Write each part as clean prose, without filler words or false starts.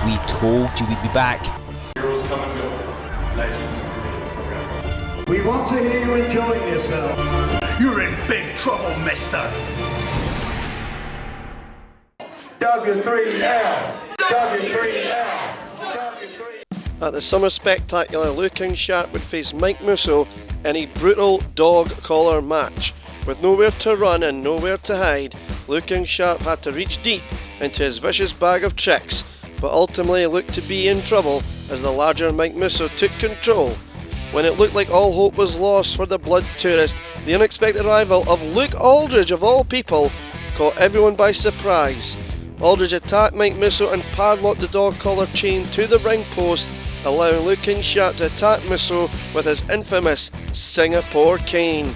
We told you we'd be back. Heroes come and go. Legends remain forever. We want to hear you enjoying yourself. You're in big trouble, mister. W3L! W3L! W3L! At the Summer Spectacular, Liu King Sharp would face Mike Musso in a brutal dog collar match. With nowhere to run and nowhere to hide, Liu King Sharp had to reach deep into his vicious bag of tricks, but ultimately looked to be in trouble as the larger Mike Musso took control. When it looked like all hope was lost for the blood tourist, the unexpected arrival of Luke Aldridge of all people caught everyone by surprise. Aldridge attacked Mike Musso and padlocked the dog collar chain to the ring post, allowing Liu King Sharp to attack Musso with his infamous Singapore cane.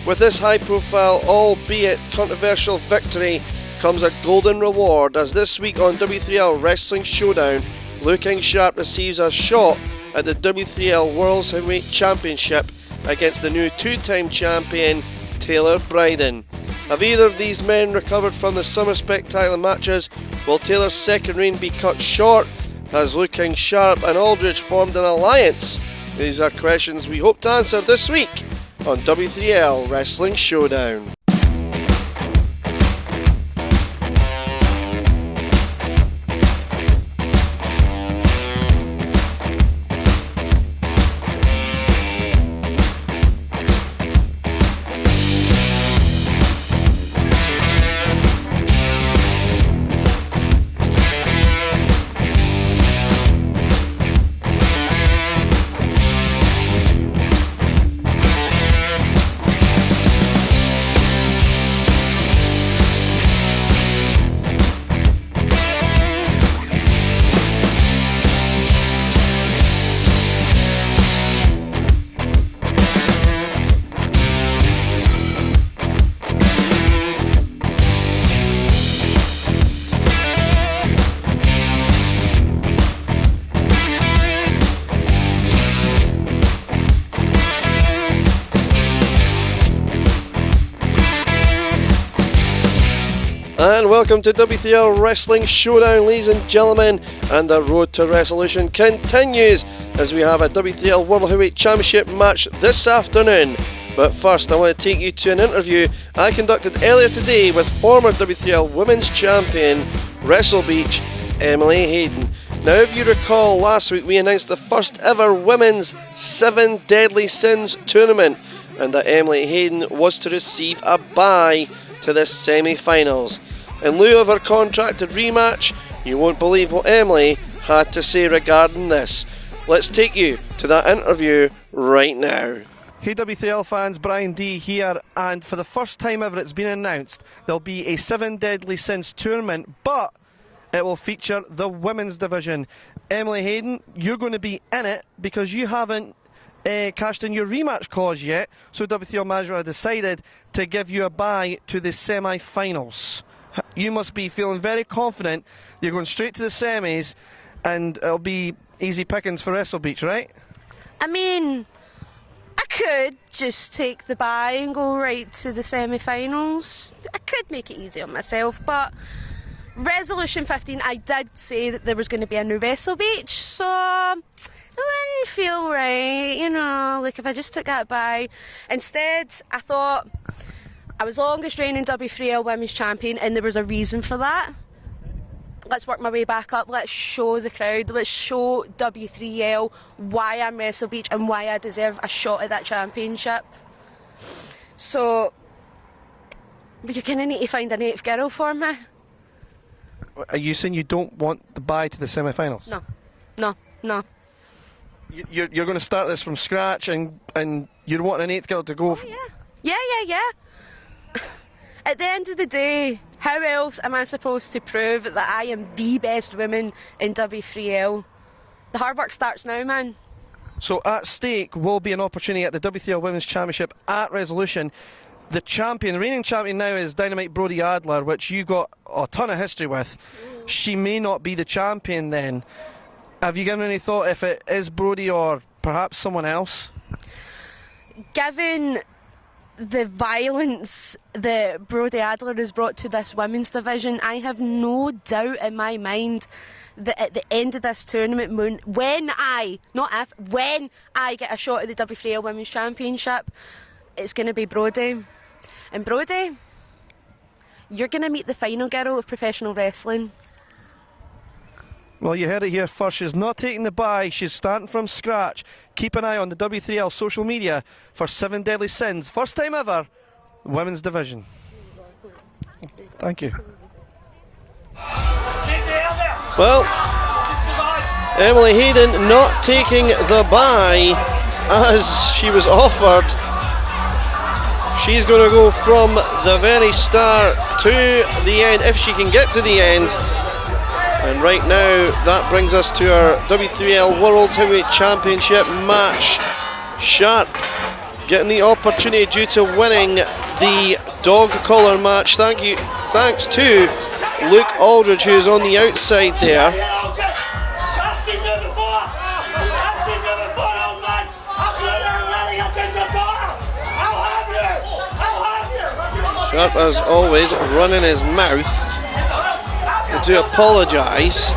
With this high profile, albeit controversial victory, comes a golden reward, as this week on W3L Wrestling Showdown, Liu King Sharp receives a shot at the W3L World Heavyweight Championship against the new two-time champion Taylor Bryden. Have either of these men recovered from the Summer Spectacular matches? Will Taylor's second reign be cut short? Has Liu King Sharp and Aldridge formed an alliance? These are questions we hope to answer this week on W3L Wrestling Showdown. And welcome to W3L Wrestling Showdown, ladies and gentlemen, and the road to resolution continues as we have a W3L World Heavyweight Championship match this afternoon. But first I want to take you to an interview I conducted earlier today with former W3L Women's Champion Wrestle Beach, Emily Hayden. Now, if you recall, last week we announced the first ever Women's 7 Deadly Sins tournament, and that Emily Hayden was to receive a bye to the semi-finals. In lieu of her contracted rematch, you won't believe what Emily had to say regarding this. Let's take you to that interview right now. Hey W3L fans, Brian D here, and for the first time ever it's been announced there'll be a 7 Deadly Sins tournament, but it will feature the women's division. Emily Hayden, you're going to be in it because you haven't cashed in your rematch clause yet, so W3L management have decided to give you a bye to the semi-finals. You must be feeling very confident you're going straight to the semis and it'll be easy pickings for Wrestle Beach, right? I mean, I could just take the bye and go right to the semi-finals. I could make it easy on myself, but Resolution 15, I did say that there was going to be a new Wrestle Beach, so it wouldn't feel right, you know, like if I just took that bye. Instead, I thought I was longest reigning W3L Women's Champion and there was a reason for that. Let's work my way back up, let's show the crowd, let's show W3L why I'm Wrestle Beach and why I deserve a shot at that championship. So, you're going to need to find an 8th girl for me. Are you saying you don't want the bye to the semi-finals? No. You're going to start this from scratch and you're wanting an 8th girl to go? Oh, yeah. At the end of the day, how else am I supposed to prove that I am the best woman in W3L? The hard work starts now, man. So at stake will be an opportunity at the W3L Women's Championship at Resolution. The reigning champion now is Dynamite Brodie Adler, which you got a ton of history with. She may not be the champion then. Have you given any thought if it is Brodie or perhaps someone else? Given the violence that Brodie Adler has brought to this women's division, I have no doubt in my mind that at the end of this tournament, when I get a shot at the W3L Women's Championship, it's going to be Brodie. And Brodie, you're going to meet the final girl of professional wrestling. Well, you heard it here first. She's not taking the bye. She's starting from scratch. Keep an eye on the W3L social media for 7 Deadly Sins. First time ever, women's division. Thank you. Well, Emily Hayden not taking the bye as she was offered. She's going to go from the very start to the end, if she can get to the end. And right now, that brings us to our W3L World Heavyweight Championship match. Sharp getting the opportunity due to winning the dog collar match. Thanks to Luke Aldridge, who's on the outside there. Sharp, as always, running his mouth to apologise.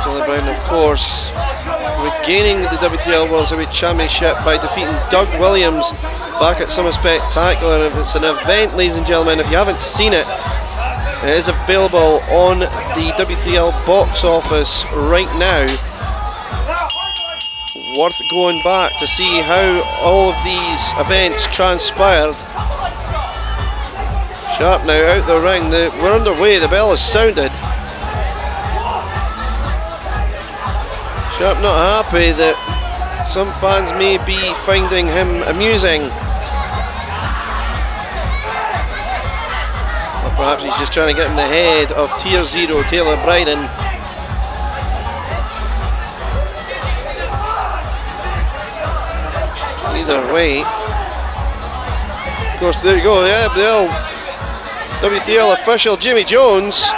Taylor Bryden, of course, regaining the W3L World Heavyweight Championship by defeating Doug Williams back at Summer Spectacular. And if it's an event, ladies and gentlemen, if you haven't seen it, it is available on the W3L box office right now. Worth going back to see how all of these events transpired. Sharp now out the ring. We're underway. The bell has sounded. Sharp not happy that some fans may be finding him amusing. Or perhaps he's just trying to get in the head of Tier 0 Taylor Bryden. Either way. Of course, there you go. Yeah, the W3L official Jimmy Jones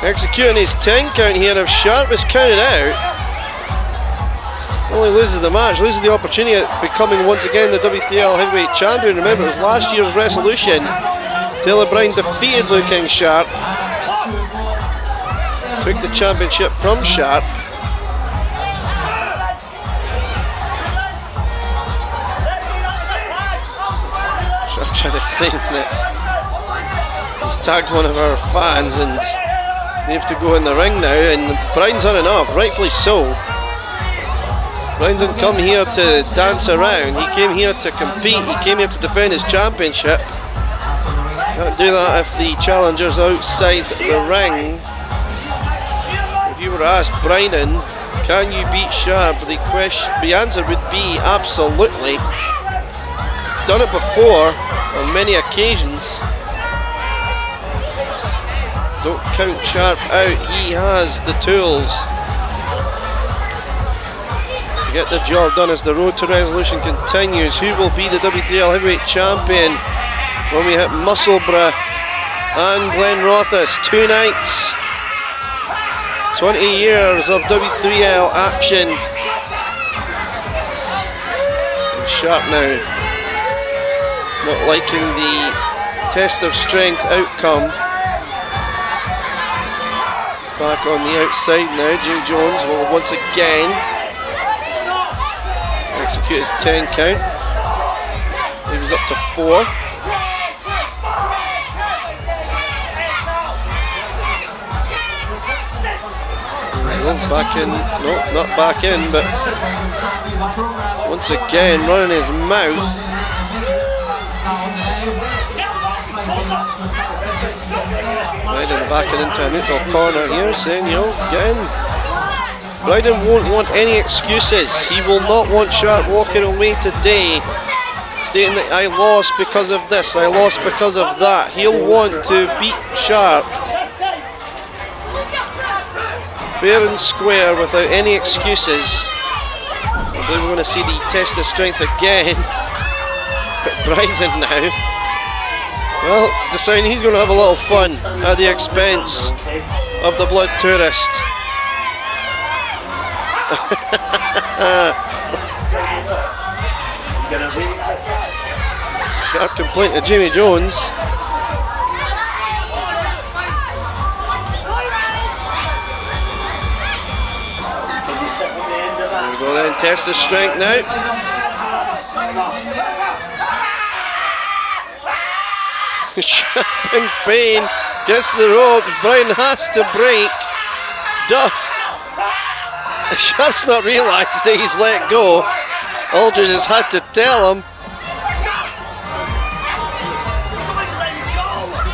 executing his 10 count here. If Sharp is counted out, only loses the match, loses the opportunity at becoming once again the W3L Heavyweight Champion. Remember, it was last year's resolution. Taylor Bryden defeated Luke King Sharp, took the championship from Sharp. Trying to claim that he's tagged one of our fans and they have to go in the ring now, and Bryden's had enough, rightfully so. Bryden didn't come here to dance around, he came here to compete, he came here to defend his championship. Can't do that if the challenger's outside the ring. If you were to ask Bryden, can you beat Sharp, the answer would be absolutely. He's done it before on many occasions. Don't count Sharp out, he has the tools to get the job done as the road to resolution continues. Who will be the W3L Heavyweight Champion when we hit Musselburgh and Glenrothes? 2 nights, 20 years of W3L action. And Sharp now not liking the test of strength outcome. Back on the outside now, Jimmy Jones will once again execute his 10 count. He was up to 4. Back in, no, not back in, but once again running his mouth. Bryden backing into a neutral corner here, saying, get in. Bryden won't want any excuses. He will not want Sharp walking away today stating that I lost because of this, I lost because of that. He'll want to beat Sharp fair and square without any excuses. I believe we're going to see the test of strength again. But Bryden now, well, deciding he's going to have a little fun at the expense of the Blood Tourist. Got a complaint to Jimmy Jones. There we go then, test his strength now. Sharp in pain, gets the ropes, Bryden has to break. Sharp's not realised that he's let go. Aldridge has had to tell him.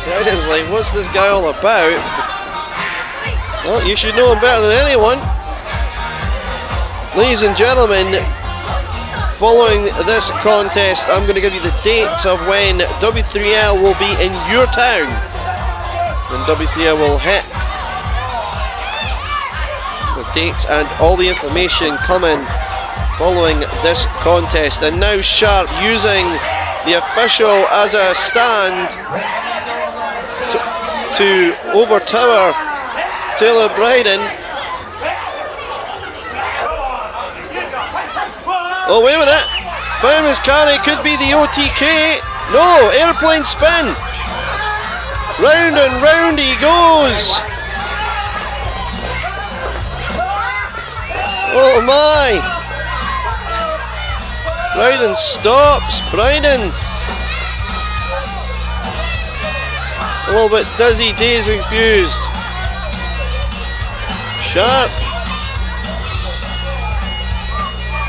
Bryden's like, what's this guy all about? Well, you should know him better than anyone. Ladies and gentlemen, following this contest, I'm going to give you the dates of when W3L will be in your town. When W3L will hit. The dates and all the information coming following this contest. And now Sharp using the official as a stand to overtower Taylor Bryden. Oh, wait a minute. Fireman's carry could be the OTK. No, airplane spin. Round and round he goes. Oh my. Bryden stops. Bryden. A little bit dizzy, dazed, confused. Sharp.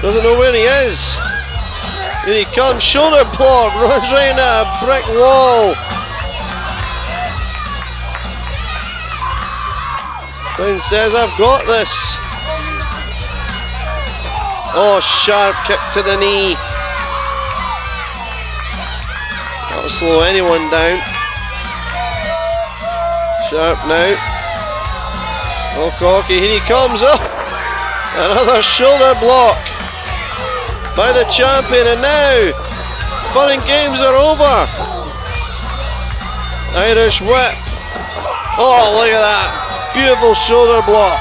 Doesn't know where he is. Here he comes, shoulder block, runs right into a brick wall. Bryden says, I've got this. Oh, Sharp kick to the knee. That'll slow anyone down. Sharp now. Oh, cocky, here he comes up. Another shoulder block by the champion, and now fun and games are over. Irish whip. Oh, look at that. Beautiful shoulder block.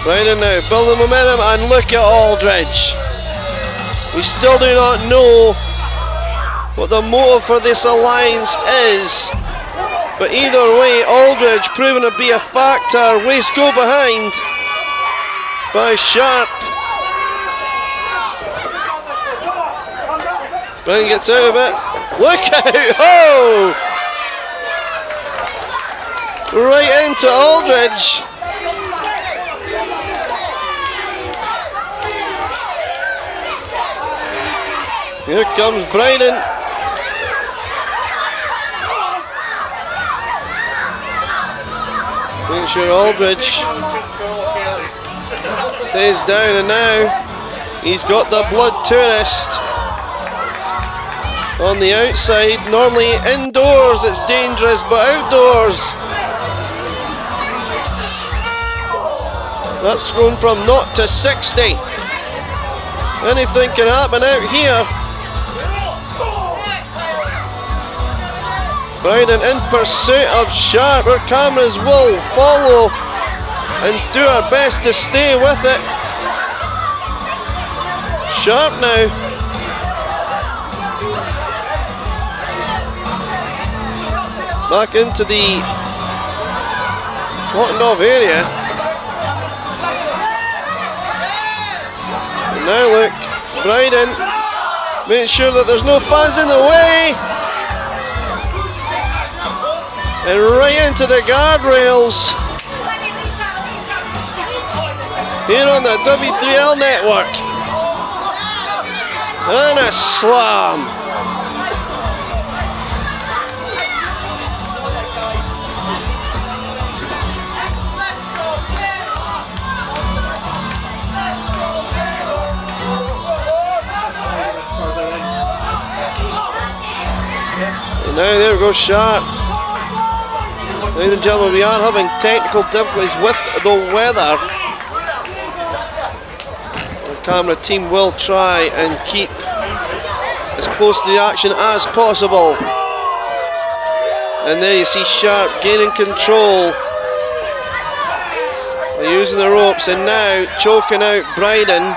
Bryden now building momentum, and look at Aldridge. We still do not know what the motive for this alliance is. But either way, Aldridge proven to be a factor. Waist go behind by Sharp. Bryden gets out of it. Look out! Oh! Right into Aldridge. Here comes Bryden. Making sure Aldridge stays down, and now he's got the blood tourist on the outside. Normally indoors it's dangerous, but outdoors that's going from 0 to 60. Anything can happen out here. Bryden in pursuit of Sharp. Our cameras will follow and do our best to stay with it. Sharp now. Back into the cottoned off area. And now look, Bryden making sure that there's no fans in the way. And right into the guardrails here on the W3L network. And a slam. And now there goes Sharp. Ladies and gentlemen, we are having technical difficulties with the weather. The camera team will try and keep as close to the action as possible. And there you see Sharp gaining control. They're using the ropes and now choking out Bryden.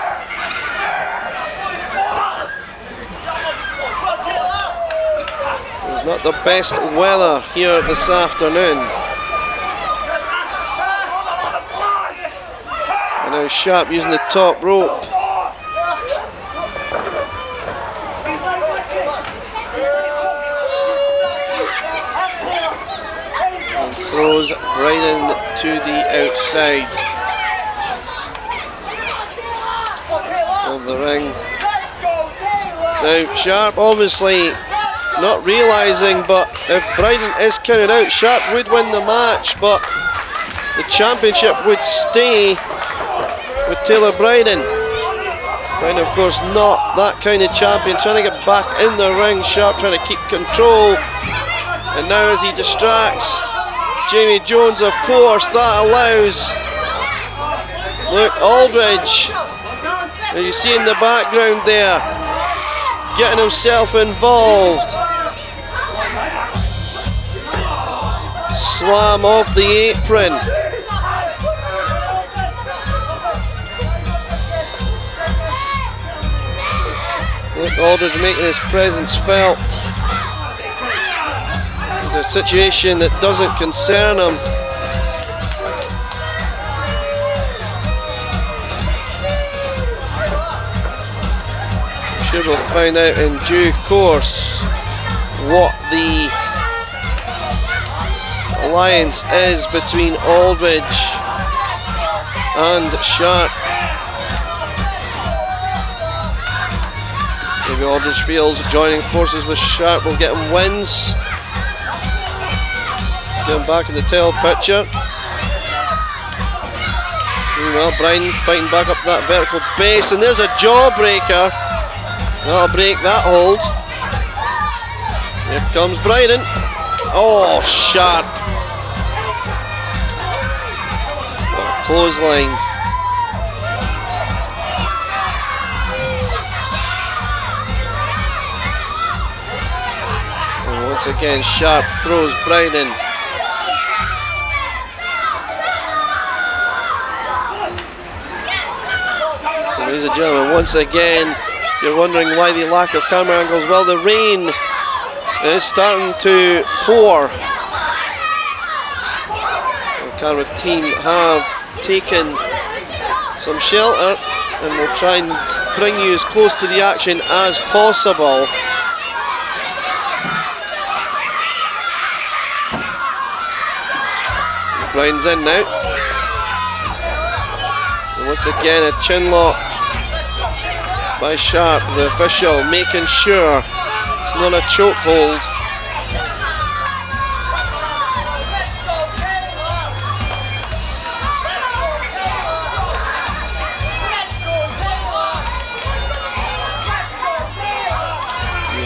It's not the best weather here this afternoon. And now Sharp using the top rope. And throws Bryden to the outside of the ring. Now Sharp obviously not realising, but if Bryden is counted out, Sharp would win the match, but the championship would stay with Taylor Bryden. Bryden, of course, not that kind of champion, trying to get back in the ring. Sharp trying to keep control, and now as he distracts Jamie Jones, of course, that allows Luke Aldridge, as you see in the background there, getting himself involved. Slam off the apron. Luke Aldridge making his presence felt. It's a situation that doesn't concern him. I'm sure we'll find out in due course what the alliance is between Aldridge and Sharp. Maybe Aldridge feels joining forces with Sharp will get him wins. Get him back in the tail picture. Meanwhile, Bryden fighting back up that vertical base, and there's a jawbreaker. That'll break that hold. Here comes Bryden. Oh, Sharp. Clothesline. And once again, Sharp throws Bryden. So ladies and gentlemen, once again, you're wondering why the lack of camera angles. Well, the rain is starting to pour. The camera team have taken some shelter and we'll try and bring you as close to the action as possible. Bryden's in now. And once again a chin lock by Sharp, the official, making sure it's not a chokehold.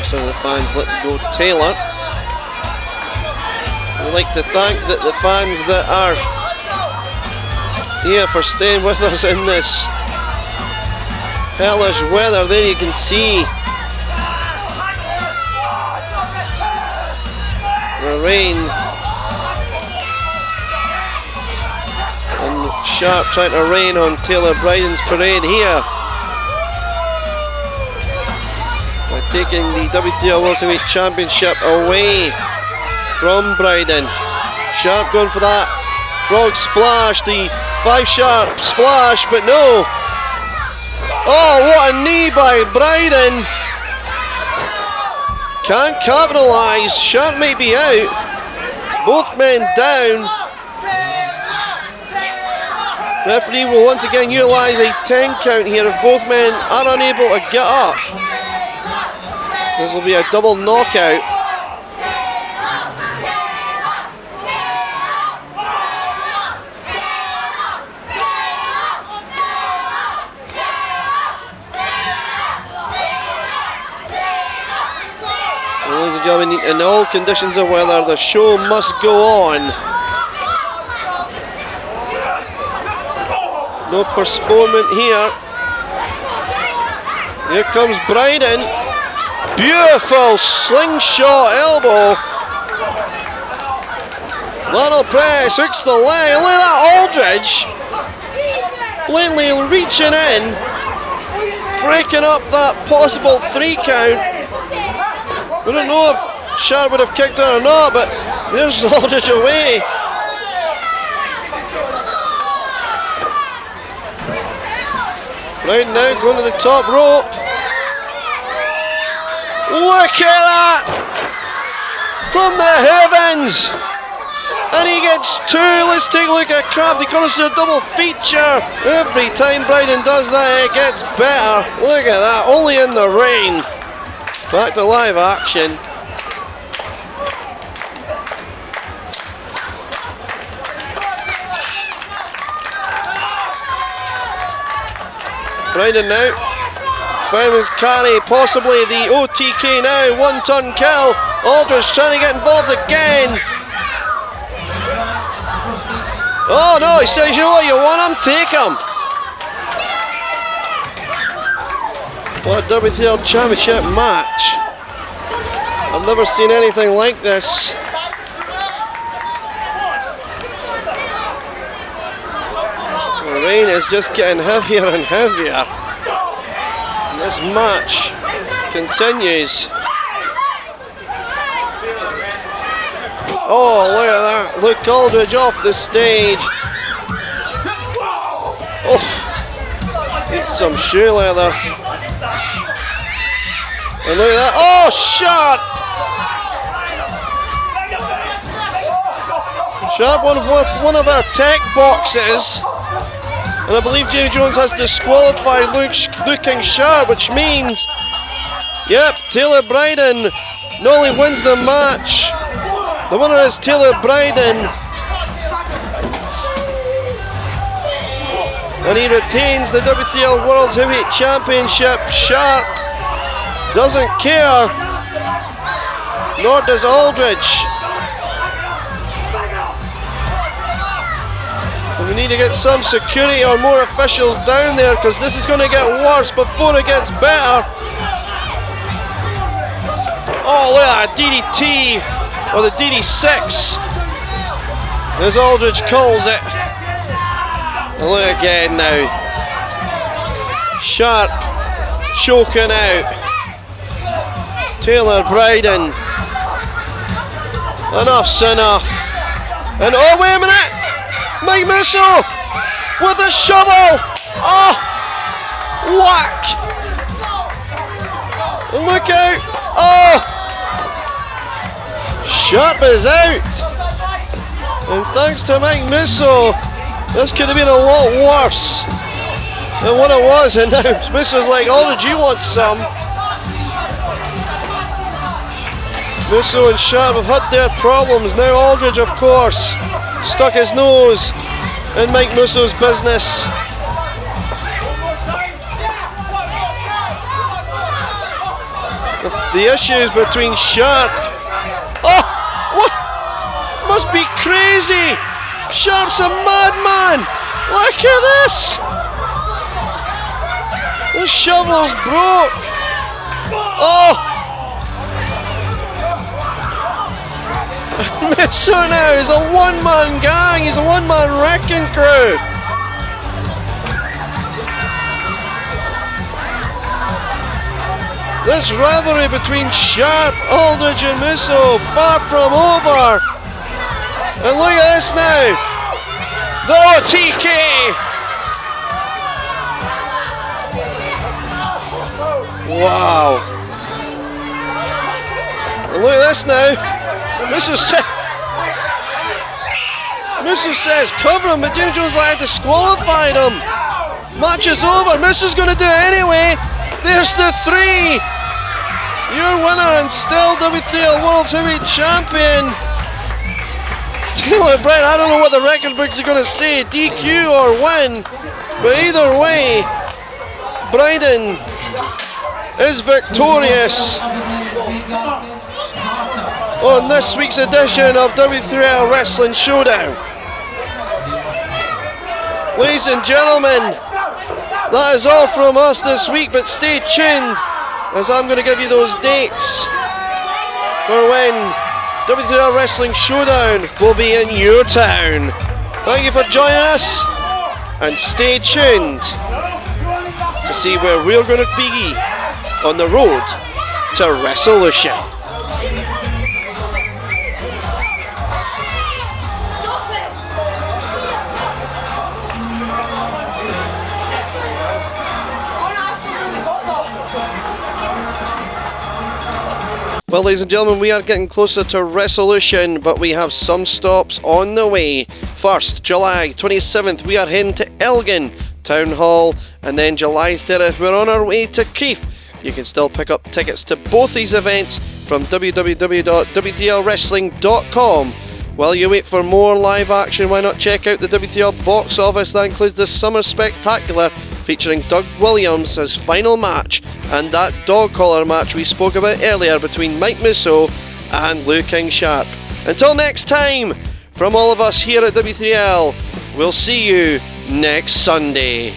Some of the fans, let's go Taylor. We'd like to thank the fans that are here for staying with us in this hellish weather. There you can see the rain, and Sharp trying to rain on Taylor Bryden's parade here. Taking the W3L World Championship away from Bryden. Sharp going for that frog splash, the 5-Sharp splash, but no. Oh, what a knee by Bryden. Can't capitalise. Sharp may be out. Both men down. Referee will once again utilise a 10 count here if both men are unable to get up. This will be a double knockout. Ladies and gentlemen, in all conditions of weather, the show must go on. No postponement here. Here comes Bryden. Beautiful slingshot elbow. Lateral press, hooks the leg. Look at that Aldridge. Blatantly reaching in. Breaking up that possible 3 count. We don't know if Sharp would have kicked out or not, but there's Aldridge away. Right now, going to the top rope. Look at that! From the heavens! And he gets 2. Let's take a look at Kraft. He comes to a double feature. Every time Bryden does that, it gets better. Look at that, only in the rain. Back to live action. Bryden now. Fireman's carry, possibly the OTK now. 1 turn kill. Aldridge trying to get involved again. Oh no, he says, you know what, you want him? Take him. What a W3L Championship match. I've never seen anything like this. The rain is just getting heavier and heavier. And this match continues. Oh, look at that. Luke Aldridge off the stage. Oh, needs some shoe leather. And look at that. Oh, Sharp! Sharp, one of our tech boxes. And I believe Jamie Jones has disqualified looking Sharp, which means, yep, Taylor Bryden not only wins the match, the winner is Taylor Bryden, and he retains the W3L World Heavyweight Championship. Sharp doesn't care, nor does Aldridge. And we need to get some security or more officials down there, because this is going to get worse before it gets better. Oh, look at that DDT. Or the DD6, as Aldridge calls it. And look again now. Sharp choking out. Taylor Bryden. Enough's enough. And oh, wait a minute! Mike Musso with a shovel. Oh, whack! And look out! Oh! Sharp is out, and thanks to Mike Musso, this could have been a lot worse than what it was, and now Musso's like, Aldridge, you want some? Musso and Sharp have had their problems. Now Aldridge, of course, stuck his nose in Mike Musso's business. The issues between Sharp. Oh, what? Must be crazy. Sharp's a madman. Look at this. The shovel's broke. Oh. Musso now is a one-man gang. He's a one-man wrecking crew. This rivalry between Sharp, Aldridge and Musso, far from over. And look at this now. The OTK. Wow. And look at this now. Musso says cover him, but Jim Jones like disqualified him. Match is over. Musso's going to do it anyway. There's the 3. Your winner and still W3L World Heavyweight Champion, Taylor Bryden. I don't know what the record books are going to say, DQ or win, but either way, Bryden is victorious on this week's edition of W3L Wrestling Showdown. Ladies and gentlemen, that is all from us this week, but stay tuned, as I'm going to give you those dates for when W3L Wrestling Showdown will be in your town. Thank you for joining us, and stay tuned to see where we're going to be on the road to Resolution. Well, ladies and gentlemen, we are getting closer to Resolution, but we have some stops on the way. First, July 27th, we are heading to Elgin Town Hall, and then July 30th, we're on our way to Keith. You can still pick up tickets to both these events from www.w3lwrestling.com. While you wait for more live action, why not check out the W3L box office? That includes the Summer Spectacular featuring Doug Williams as final match, and that dog collar match we spoke about earlier between Mike Musso and Lou King Sharp. Until next time, from all of us here at W3L, we'll see you next Sunday.